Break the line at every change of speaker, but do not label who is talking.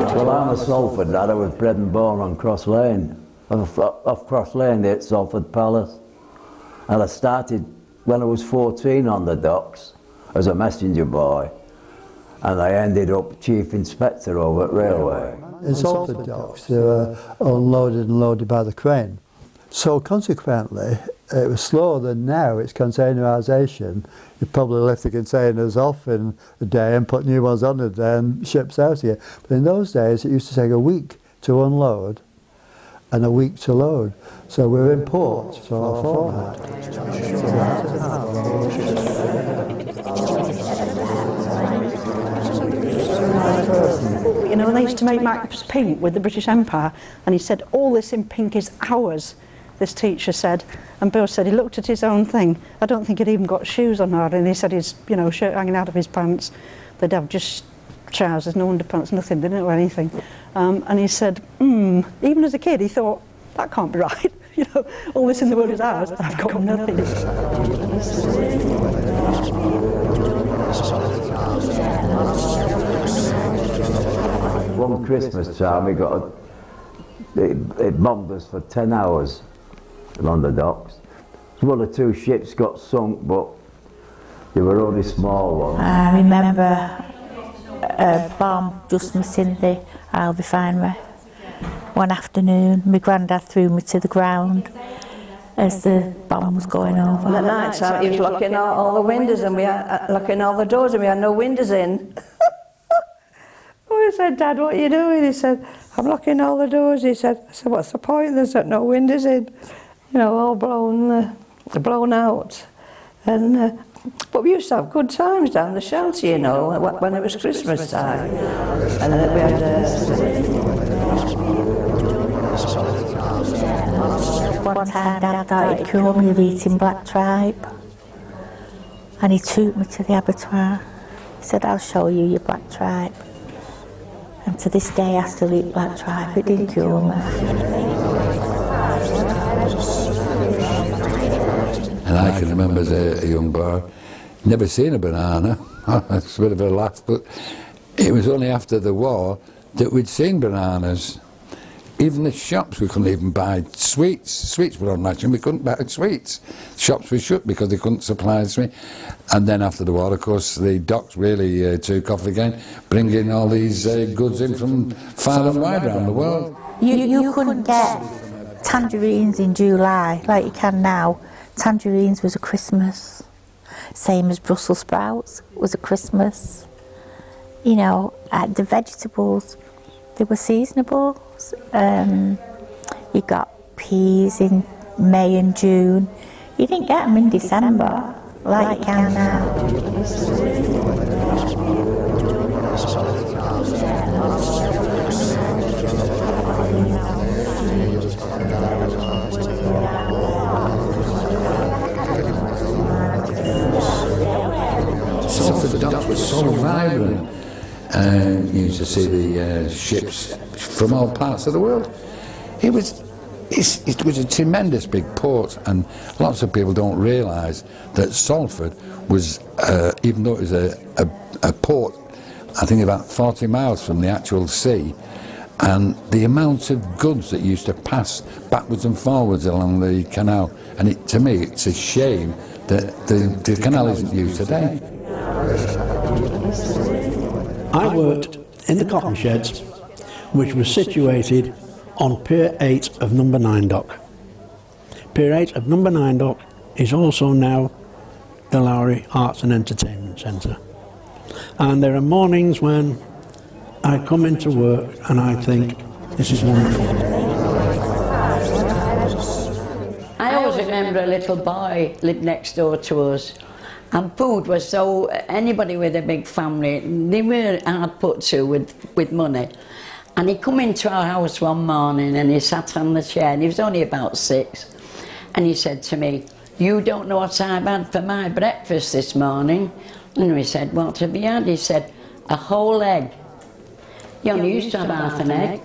Well, I'm a Salford lad. I was bred and born on Cross Lane. Off Cross Lane, at Salford Palace. And I started when I was 14 on the docks as a messenger boy. And I ended up chief inspector over at Railway.
In Salford docks, they were unloaded and loaded by the crane. So consequently, it was slower than now. It's containerisation. You probably lift the containers off in a day and put new ones on a day and ships out here. But in those days, it used to take a week to unload and a week to load. So we were in port for a fortnight.
You know, they used to make maps pink with the British Empire, and he said, all this in pink is ours, this teacher said. And Bill said he looked at his own thing. I don't think he'd even got shoes on hardly, and he said his, you know, shirt hanging out of his pants. They'd have just trousers, no underpants, nothing, they didn't wear anything. And he said, even as a kid, he thought, that can't be right. You know, all this in the world is ours, I've got nothing.
One Christmas time we got it bombed us for 10 hours on the docks. One or two ships got sunk, but they were only small ones.
I remember a bomb just missing the oil refinery. One afternoon, my granddad threw me to the ground as the bomb was going over.
And at night time, he was locking all the windows and we had locking all the doors and we had no windows in. We said, Dad, what are you doing? He said, I'm locking all the doors. He said, I said, what's the point? There's no windows in. You know, all blown out. And but we used to have good times down the shelter, you know, when it was Christmas time. And then we had
one time Dad thought he'd cure me of eating black tripe. And he took me to the abattoir. He said, I'll show you your black tripe. And to this day I still eat black tripe. It didn't cure me.
And I can remember as a young boy, never seen a banana. It's a bit of a laugh, but it was only after the war that we'd seen bananas. Even the shops, we couldn't even buy sweets. Sweets were on ration, we couldn't buy sweets. Shops were shut because they couldn't supply the sweets. And then after the war, of course, the docks really took off again, bringing all these goods in from far and wide around the world.
You couldn't get tangerines in July like you can now. Tangerines was a Christmas. Same as Brussels sprouts was a Christmas. You know, the vegetables, they were seasonable. You got peas in May and June. You didn't get them in December like you can now.
Salford docks were so vibrant. You used to see the ships from all parts of the world. It was a tremendous big port, and lots of people don't realise that Salford was, even though it was a port, I think about 40 miles from the actual sea, and the amount of goods that used to pass backwards and forwards along the canal, and to me it's a shame that the canal isn't used today.
I worked in the cotton sheds, which was situated on Pier 8 of Number 9 Dock. Pier 8 of Number 9 Dock is also now the Lowry Arts and Entertainment Centre. And there are mornings when I come into work and I think, this is wonderful.
I always
always remember a little boy lived next door to us, and food was so, anybody with a big family, they were hard put to with money. And he come into our house one morning and he sat on the chair, and he was only about 6, and he said to me, "You don't know what I've had for my breakfast this morning." And we said, "What have you had?" He said, "A whole egg." You only used to have half an egg.